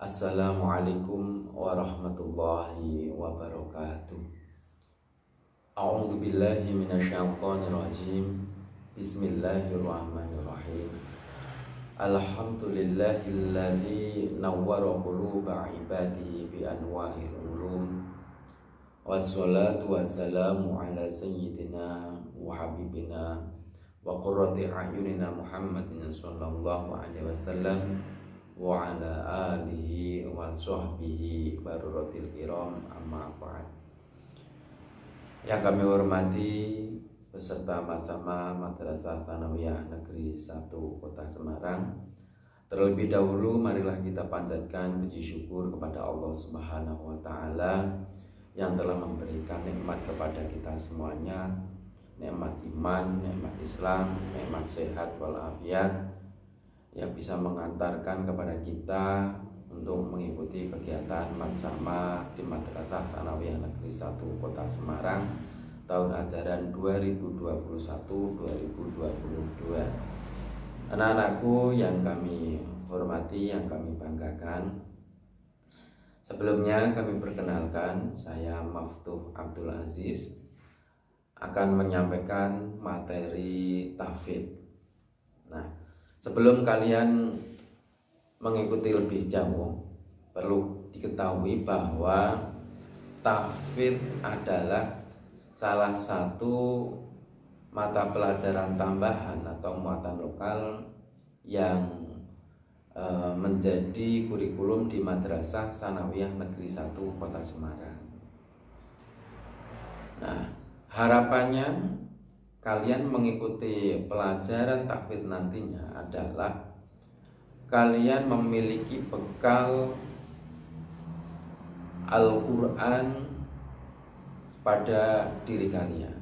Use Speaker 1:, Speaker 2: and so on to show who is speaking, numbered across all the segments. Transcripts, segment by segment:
Speaker 1: Assalamualaikum warahmatullahi wabarakatuh. A'udzu billahi minasyaitonir rajim. Bismillahirrahmanirrahim. Alhamdulillahilladzi nawwara quluba ibadihi bi anwa'il ulum. Wassalatu wassalamu ala sayyidina wa habibina wa qurrati a'yunina Muhammadin sallallahu alaihi wasallam wa ala alihi wa sahbihi baruratil kiram, amma ba'd. Yang kami hormati peserta Masama Madrasah Tsanawiyah Negeri 1 Kota Semarang, terlebih dahulu marilah kita panjatkan puji syukur kepada Allah Subhanahu wa taala yang telah memberikan nikmat kepada kita semuanya, nikmat iman, nikmat Islam, nikmat sehat walafiat, yang bisa mengantarkan kepada kita untuk mengikuti kegiatan Madsama di Madrasah Tsanawiyah Negeri 1 Kota Semarang tahun ajaran 2021-2022. Anak-anakku yang kami hormati, yang kami banggakan, sebelumnya kami perkenalkan, saya Maftuh Abdul Aziz akan menyampaikan materi tahfidz. Nah, sebelum kalian mengikuti lebih jauh, perlu diketahui bahwa tahfidz adalah salah satu mata pelajaran tambahan atau muatan lokal yang menjadi kurikulum di Madrasah Tsanawiyah Negeri 1 Kota Semarang. Nah, harapannya kalian mengikuti pelajaran tahfidz nantinya adalah kalian memiliki bekal Al-Quran pada diri kalian.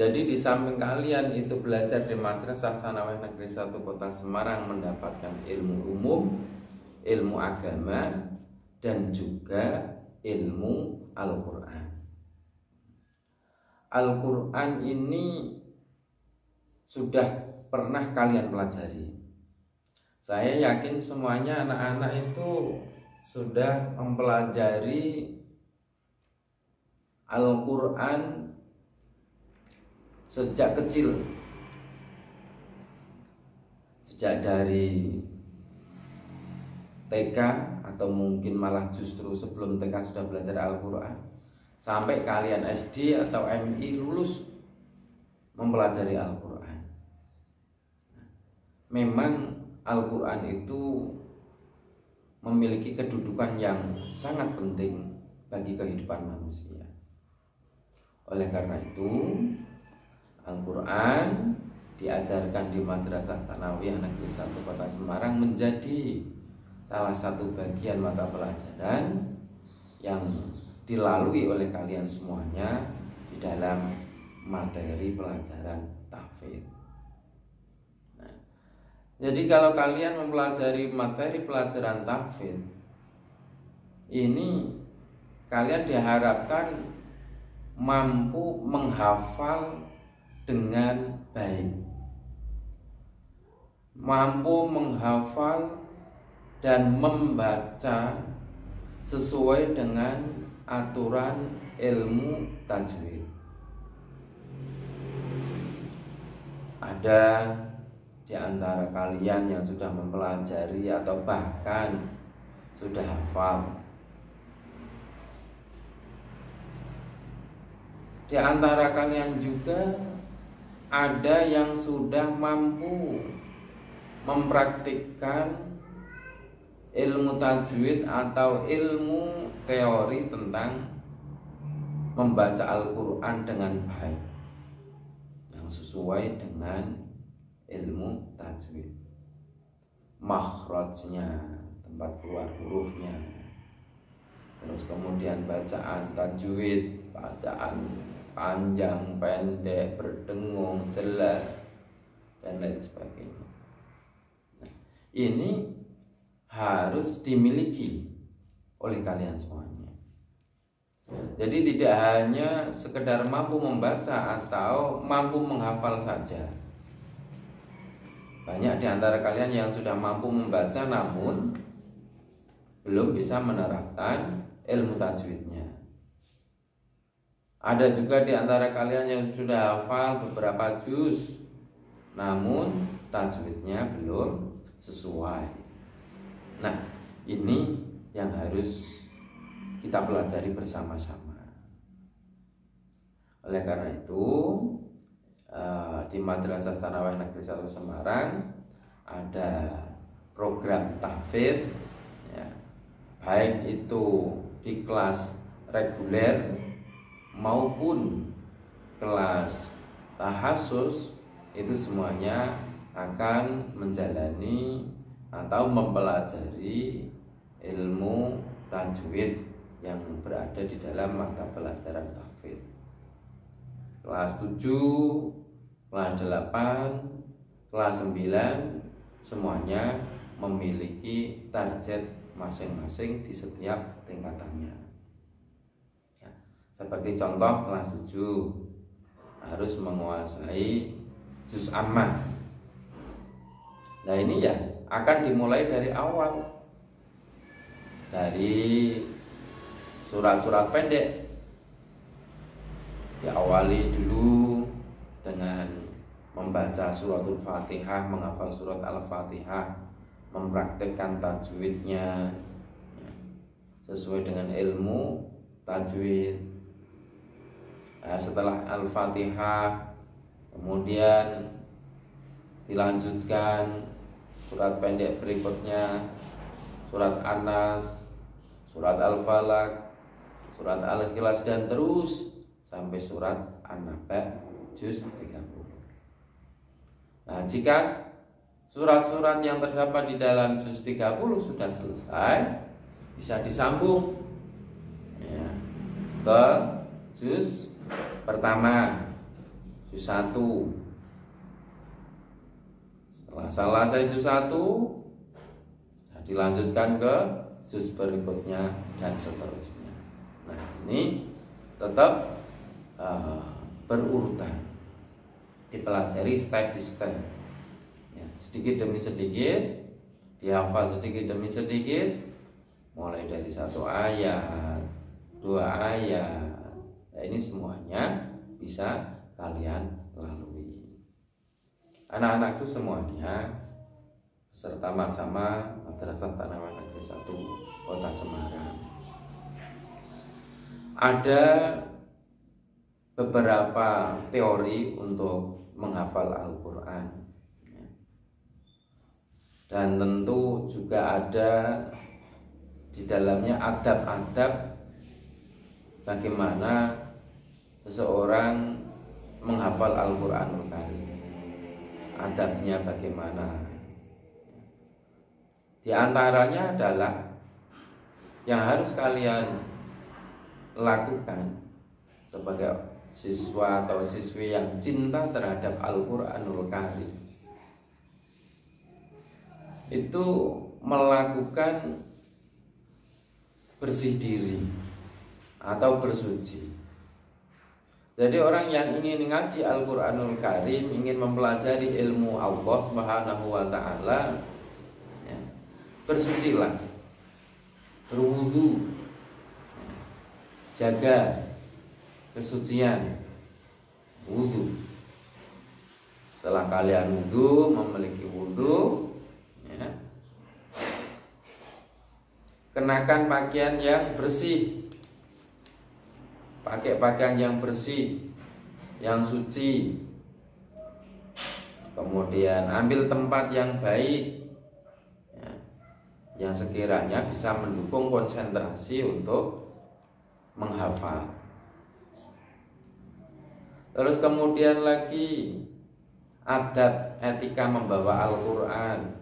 Speaker 1: Jadi di samping kalian itu belajar di Madrasah Tsanawiyah Negeri 1 Kota Semarang mendapatkan ilmu umum, ilmu agama, dan juga ilmu Al-Quran. Al-Quran ini sudah pernah kalian pelajari. Saya yakin semuanya anak-anak itu sudah mempelajari Al-Quran sejak kecil, sejak dari TK atau mungkin malah justru sebelum TK sudah belajar Al-Quran, sampai kalian SD atau MI lulus mempelajari Al-Quran. Memang Al-Quran itu memiliki kedudukan yang sangat penting bagi kehidupan manusia. Oleh karena itu, Al-Quran diajarkan di Madrasah Tsanawiyah Negeri 1 Kota Semarang menjadi salah satu bagian mata pelajaran yang dilalui oleh kalian semuanya di dalam materi pelajaran tahfidz. Nah, jadi kalau kalian mempelajari materi pelajaran tahfidz ini, kalian diharapkan mampu menghafal dengan baik, mampu menghafal dan membaca sesuai dengan aturan ilmu tajwid. Ada di antara kalian yang sudah mempelajari atau bahkan sudah hafal. Di antara kalian juga ada yang sudah mampu mempraktikkan ilmu tajwid atau ilmu teori tentang membaca Al-Quran dengan baik, yang sesuai dengan ilmu tajwid, makhrajnya, tempat keluar hurufnya, terus kemudian bacaan tajwid, bacaan panjang, pendek, berdengung, jelas, dan lain sebagainya. Nah, ini harus dimiliki oleh kalian semuanya. Jadi tidak hanya sekedar mampu membaca atau mampu menghafal saja. Banyak di antara kalian yang sudah mampu membaca namun belum bisa menerapkan ilmu tajwidnya. Ada juga di antara kalian yang sudah hafal beberapa juz, namun tajwidnya belum sesuai. Nah, ini yang harus kita pelajari bersama-sama. Oleh karena itu, di Madrasah Tsanawiyah Negeri 1 Semarang ada program tahfidz, ya, baik itu di kelas reguler maupun kelas tahassus, itu semuanya akan menjalani atau mempelajari ilmu tajwid yang berada di dalam mata pelajaran tahfidz. Kelas 7, kelas 8, kelas 9 semuanya memiliki target masing-masing di setiap tingkatannya. Ya, seperti contoh kelas 7 harus menguasai juz ammah. Nah, ini ya akan dimulai dari awal, dari surat-surat pendek. Diawali dulu dengan membaca suratul Fatihah, menghafal surat Al-Fatihah, mempraktikkan tajwidnya sesuai dengan ilmu tajwid. Nah, setelah Al-Fatihah kemudian dilanjutkan surat pendek berikutnya, surat An-Nas, surat Al-Falaq, surat Al-Ikhlas, dan terus sampai surat An-Naba juz 30. Nah, jika surat-surat yang terdapat di dalam juz 30 sudah selesai, bisa disambung ya, ke juz pertama, juz 1. Setelah selesai juz 1, dilanjutkan ke juz berikutnya dan seterusnya. Nah, ini tetap berurutan, dipelajari step by step, ya, sedikit demi sedikit, dihafal sedikit demi sedikit, mulai dari 1 ayat, 2 ayat. Nah, ini semuanya bisa kalian lalui. Anak-anakku semuanya serta sama Madrasah Tsanawiyah Negeri 1 Kota Semarang, ada beberapa teori untuk menghafal Al-Quran, dan tentu juga ada di dalamnya adab-adab bagaimana seseorang menghafal Al-Quranul Karim. Adabnya bagaimana? Di antaranya adalah yang harus kalian lakukan sebagai siswa atau siswi yang cinta terhadap Al-Quranul Karim, itu melakukan bersih diri atau bersuci. Jadi orang yang ingin ngaji Al-Quranul Karim, ingin mempelajari ilmu Allah Subhanahu wa Ta'ala, ya, bersucilah, berwudu, jaga kesucian, wudu. Setelah kalian wudu, memiliki wudu, ya, kenakan pakaian yang bersih, pakai pakaian yang bersih, yang suci. Kemudian ambil tempat yang baik, ya, yang sekiranya bisa mendukung konsentrasi untuk menghafal. Terus kemudian lagi adab etika membawa Al-Quran.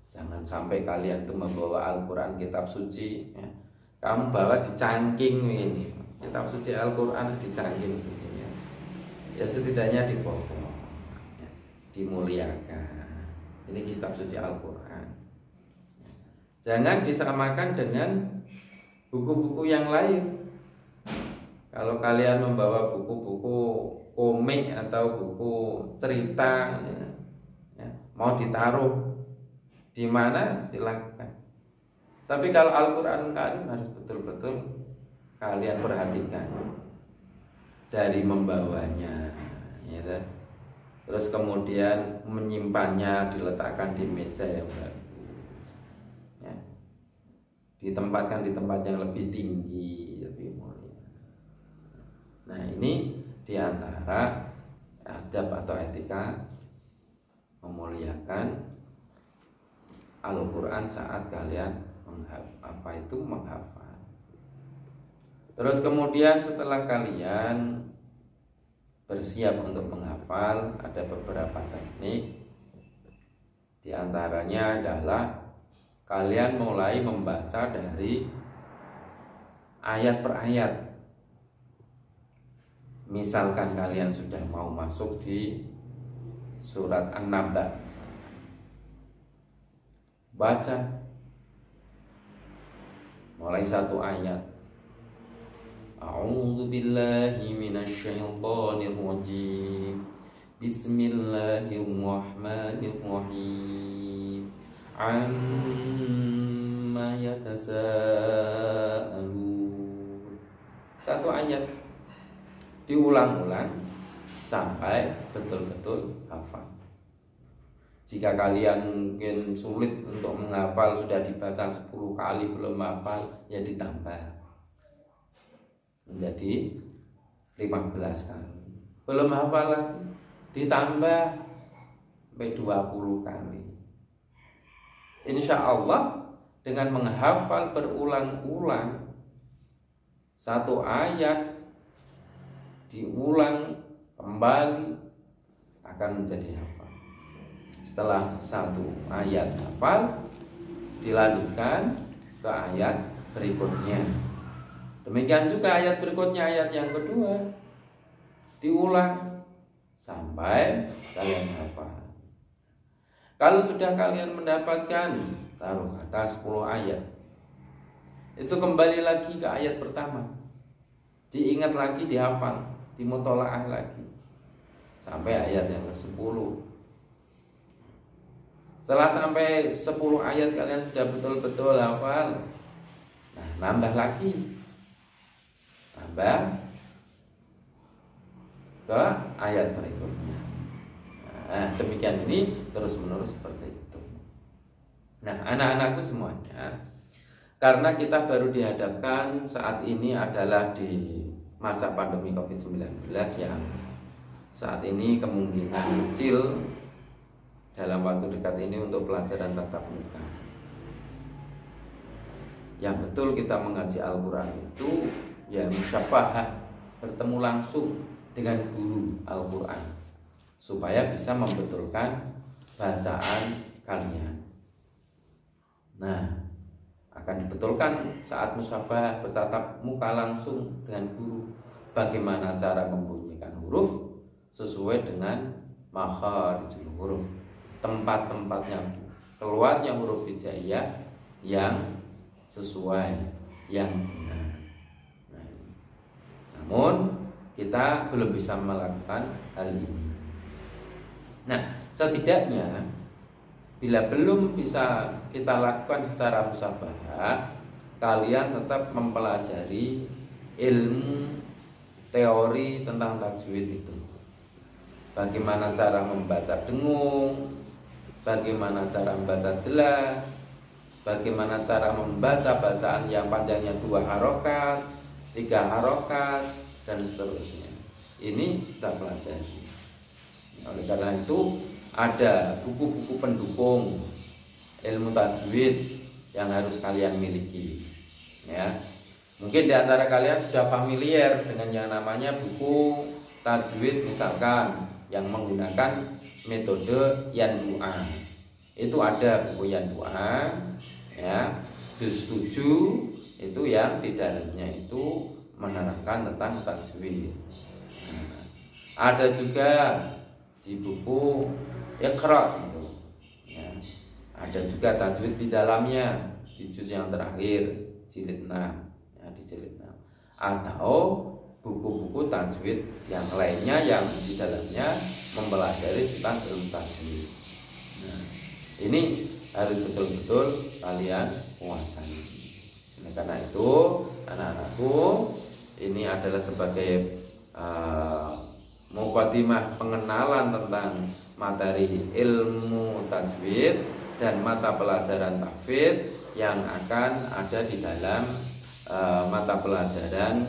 Speaker 1: Jangan sampai kalian tuh membawa Al-Quran kitab suci, ya, kamu bawa di cangking ini, kitab suci Al-Quran di cangking ini, ya setidaknya dipotong, ya, dimuliakan. Ini kitab suci Al-Quran. Jangan disamakan dengan buku-buku yang lain. Kalau kalian membawa buku-buku komik atau buku cerita, ya, mau ditaruh di mana silahkan. Tapi kalau Al-Quran Karim harus betul-betul kalian perhatikan dari membawanya, ya, terus kemudian menyimpannya, diletakkan di meja yang bagus, ya, ditempatkan di tempat yang lebih tinggi, lebih mulia. Nah, ini diantara adab atau etika memuliakan Al-Quran saat kalian menghafal. Terus kemudian setelah kalian bersiap untuk menghafal, ada beberapa teknik. Di antaranya adalah kalian mulai membaca dari ayat per ayat. Misalkan kalian sudah mau masuk di surat An-Naba, baca mulai satu ayat. A'udzu billahi minasyaitonir rajim. Bismillahirrahmanirrahim. Amma yatasaalun. Satu ayat diulang-ulang sampai betul-betul hafal. Jika kalian mungkin sulit untuk menghafal, sudah dibaca 10 kali belum hafal, ya ditambah menjadi 15 kali. Belum hafal lagi, ditambah sampai 20 kali. Insya Allah dengan menghafal berulang-ulang satu ayat diulang kembali akan menjadi hafal. Setelah satu ayat hafal, dilanjutkan ke ayat berikutnya. Demikian juga ayat berikutnya, ayat yang kedua, diulang sampai kalian hafal. Kalau sudah kalian mendapatkan, taruh kata 10 ayat, itu kembali lagi ke ayat pertama, diingat lagi, dihafal, dimutolaah lagi sampai ayat yang ke-10. Setelah sampai 10 ayat kalian sudah betul-betul hafal, nah nambah lagi, nambah ke ayat berikutnya. Nah, demikian ini terus menerus seperti itu. Nah, anak-anakku semuanya, karena kita baru dihadapkan saat ini adalah di masa pandemi COVID-19 yang saat ini kemungkinan kecil dalam waktu dekat ini untuk pelajaran tatap muka. Yang betul kita mengaji Al-Quran itu ya musyafahah, bertemu langsung dengan guru Al-Quran supaya bisa membetulkan bacaan kalian. Nah, akan dibetulkan saat musyafahah, bertatap muka langsung dengan guru, bagaimana cara membunyikan huruf sesuai dengan makharijul huruf, tempat-tempatnya keluarnya huruf hijaiyah yang sesuai, yang benar. Nah, namun kita belum bisa melakukan hal ini. Nah, setidaknya bila belum bisa kita lakukan secara musyafahah, kalian tetap mempelajari ilmu teori tentang tajwid itu. Bagaimana cara membaca dengung, bagaimana cara membaca jelas, bagaimana cara membaca bacaan yang panjangnya 2 harokat, 3 harokat, dan seterusnya. Ini kita pelajari. Oleh karena itu ada buku-buku pendukung ilmu tajwid yang harus kalian miliki. Ya, mungkin di antara kalian sudah familiar dengan yang namanya buku tajwid, misalkan yang menggunakan metode Yanbu'a. Itu ada buku Yanbu'a, ya, juz 7 itu yang di dalamnya itu menerangkan tentang tajwid. Nah, ada juga di buku Iqra itu, ya, ada juga tajwid di dalamnya di juz yang terakhir, jilid 6, ya, di jilid 6. Atau buku-buku tajwid yang lainnya yang di dalamnya mempelajari tentang ilmu tajwid. Nah, ini harus betul-betul kalian kuasai. Nah, karena itu anak-anakku, ini adalah sebagai muqaddimah pengenalan tentang materi ilmu tajwid dan mata pelajaran tahfidz yang akan ada di dalam mata pelajaran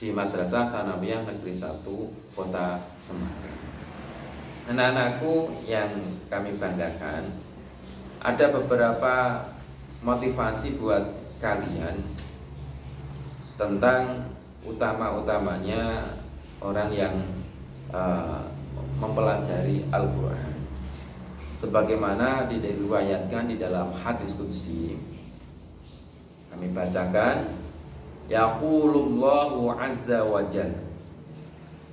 Speaker 1: di Madrasah Tsanawiyah Negeri 1 Kota Semarang. Anak-anakku yang kami banggakan, ada beberapa motivasi buat kalian tentang utama-utamanya orang yang mempelajari Al-Quran. Sebagaimana diriwayatkan di dalam hadis qudsi, kami bacakan, yaqulullahu azza wa jalla,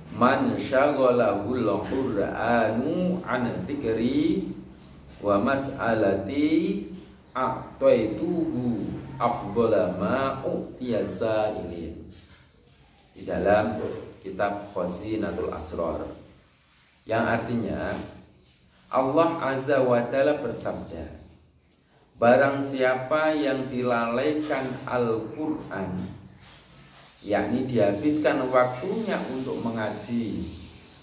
Speaker 1: man syaghalahul Qur'anu an dzikri wa mas'alati a'taituhu afdhala ma utiya sa'ilin. Di dalam kitab Khazinatul Asrar, yang artinya Allah azza wa jalla bersabda, barang siapa yang dilalaikan Al-Quran, yakni dihabiskan waktunya untuk mengaji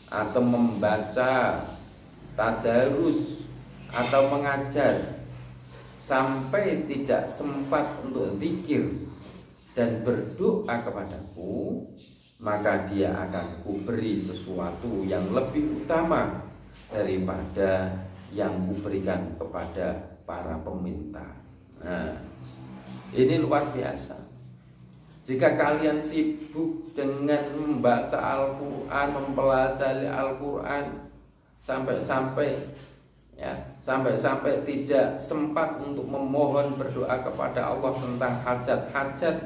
Speaker 1: atau membaca, tadarus atau mengajar, sampai tidak sempat untuk zikir dan berdoa kepadaku, maka dia akan kuberi sesuatu yang lebih utama daripada yang kuberikan kepada para peminta. Nah, ini luar biasa. Jika kalian sibuk dengan membaca Al-Quran, mempelajari Al-Quran, sampai-sampai tidak sempat untuk memohon berdoa kepada Allah tentang hajat-hajat,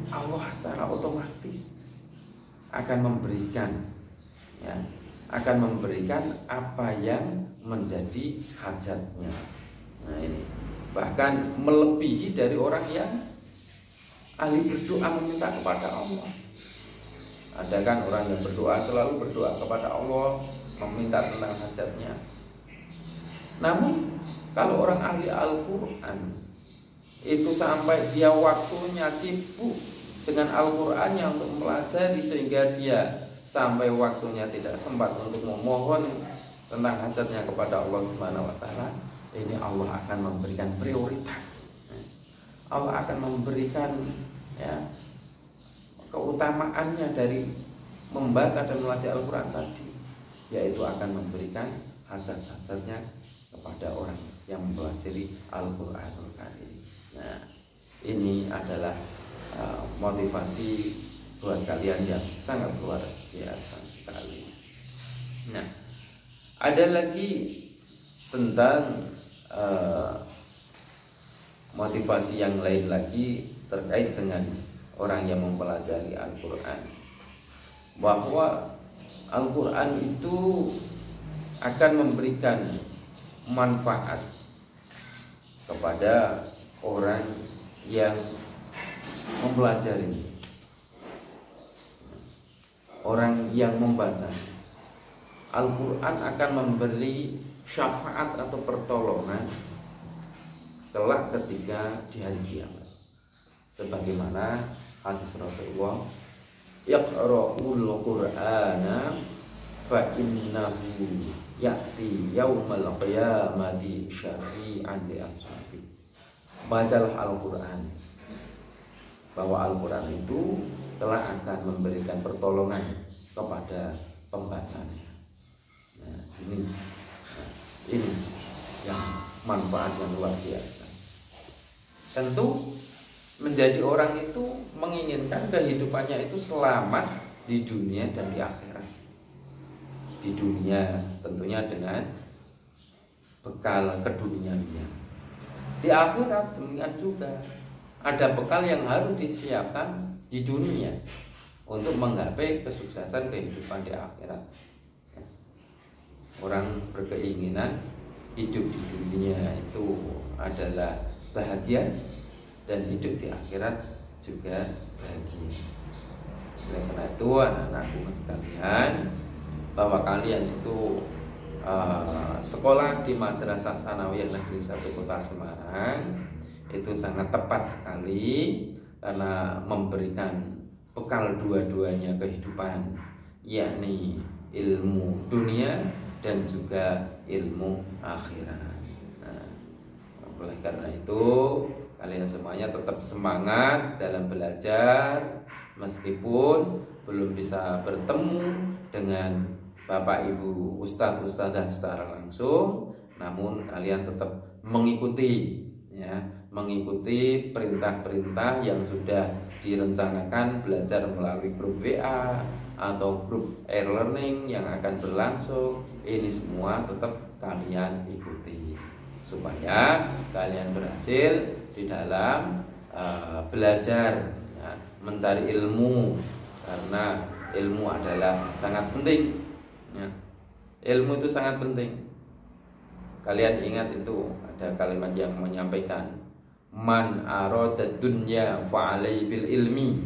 Speaker 1: Allah secara otomatis akan memberikan, apa yang menjadi hajatnya. Nah, ini bahkan melebihi dari orang yang ahli berdoa meminta kepada Allah. Ada kan orang yang selalu berdoa kepada Allah, meminta tentang hajatnya. Namun kalau orang ahli Al-Quran itu sampai dia waktunya sibuk dengan Al-Qurannya untuk mempelajari, sehingga dia sampai waktunya tidak sempat untuk memohon tentang hajatnya kepada Allah Subhanahu wa taala, ini Allah akan memberikan prioritas. Allah akan memberikan keutamaannya dari membaca dan belajar Al-Quran tadi, yaitu akan memberikan hajat-hajatnya kepada orang yang mempelajari Al-Quranul Karim. Nah, ini adalah motivasi buat kalian yang sangat luar biasa sekali. Nah, ada lagi tentang motivasi yang lain lagi terkait dengan orang yang mempelajari Al-Quran, bahwa Al-Quran itu akan memberikan manfaat kepada orang yang mempelajari, orang yang membaca. Al-Quran akan memberi syafaat atau pertolongan kelak ketika di hari kiamat. Sebagaimana hadis Rasulullah, yaqra'ul Qur'ana fa innahu ya'ti yaumal qiyamati syafi'an li ashabi. Bacalah Al-Quran, bahwa Al-Quran itu telah akan memberikan pertolongan kepada pembacanya. Nah, ini yang manfaat yang luar biasa. Tentu menjadi orang itu menginginkan kehidupannya itu selamat di dunia dan di akhirat. Di dunia tentunya dengan bekal keduniawian. Di akhirat demikian juga, ada bekal yang harus disiapkan di dunia untuk menggapai kesuksesan kehidupan di akhirat. Orang berkeinginan hidup di dunia itu adalah bahagia, dan hidup di akhirat juga bahagia. Oleh karena itu anak-anakku sekalian, bahwa kalian itu sekolah di Madrasah Tsanawiyah Negeri 1 Kota Semarang itu sangat tepat sekali karena memberikan bekal dua-duanya kehidupan, yakni ilmu dunia dan juga ilmu akhirat. Nah, oleh karena itu kalian semuanya tetap semangat dalam belajar meskipun belum bisa bertemu dengan Bapak Ibu Ustadz Ustadzah secara langsung, namun kalian tetap mengikuti mengikuti perintah-perintah yang sudah direncanakan belajar melalui grup WA atau grup e-learning yang akan berlangsung. Ini semua tetap kalian ikuti supaya kalian berhasil di dalam belajar, mencari ilmu, karena ilmu adalah sangat penting. Ilmu itu sangat penting. Kalian ingat itu ada kalimat yang menyampaikan, man arada dunya fa'alai bil ilmi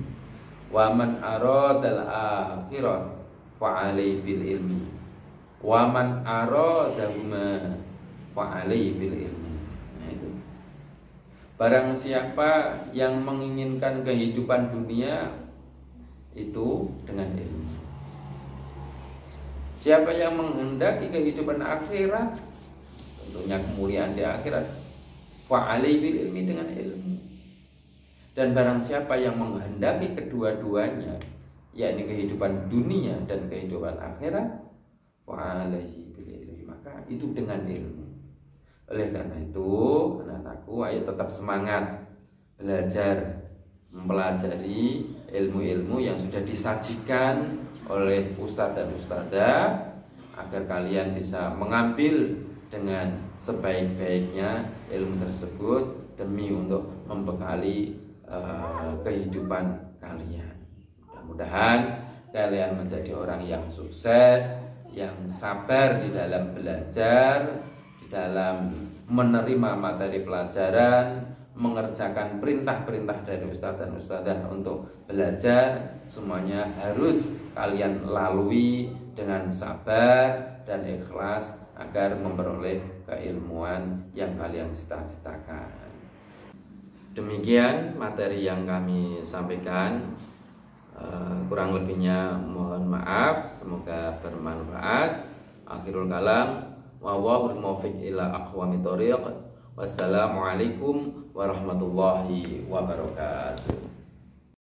Speaker 1: wa man arada al akhirah fa'alai bil ilmi wa man aradahuma fa'alai bil ilmi. Nah, itu. Barang siapa yang menginginkan kehidupan dunia itu dengan ilmu. Siapa yang menghendaki kehidupan akhirat, tentunya kemuliaan di akhirat, fa'alai bil ilmi, dengan ilmu. Dan barang siapa yang menghendaki kedua-duanya, yakni kehidupan dunia dan kehidupan akhirat, fa'alai bil ilmi, maka itu dengan ilmu. Oleh karena itu, anak-anakku, ayo tetap semangat belajar, mempelajari ilmu-ilmu yang sudah disajikan oleh ustadz dan ustadzah, agar kalian bisa mengambil dengan sebaik-baiknya ilmu tersebut demi untuk membekali kehidupan kalian. Mudah-mudahan kalian menjadi orang yang sukses, yang sabar di dalam belajar, di dalam menerima materi pelajaran, mengerjakan perintah-perintah dari ustadz dan ustadzah untuk belajar. Semuanya harus kalian lalui dengan sabar dan ikhlas agar memperoleh keilmuan yang kalian cita-citakan. Demikian materi yang kami sampaikan. Kurang lebihnya mohon maaf, semoga bermanfaat. Akhirul kalam, wallahul muwaffiq ila aqwamit thoriq. Wassalamualaikum warahmatullahi wabarakatuh.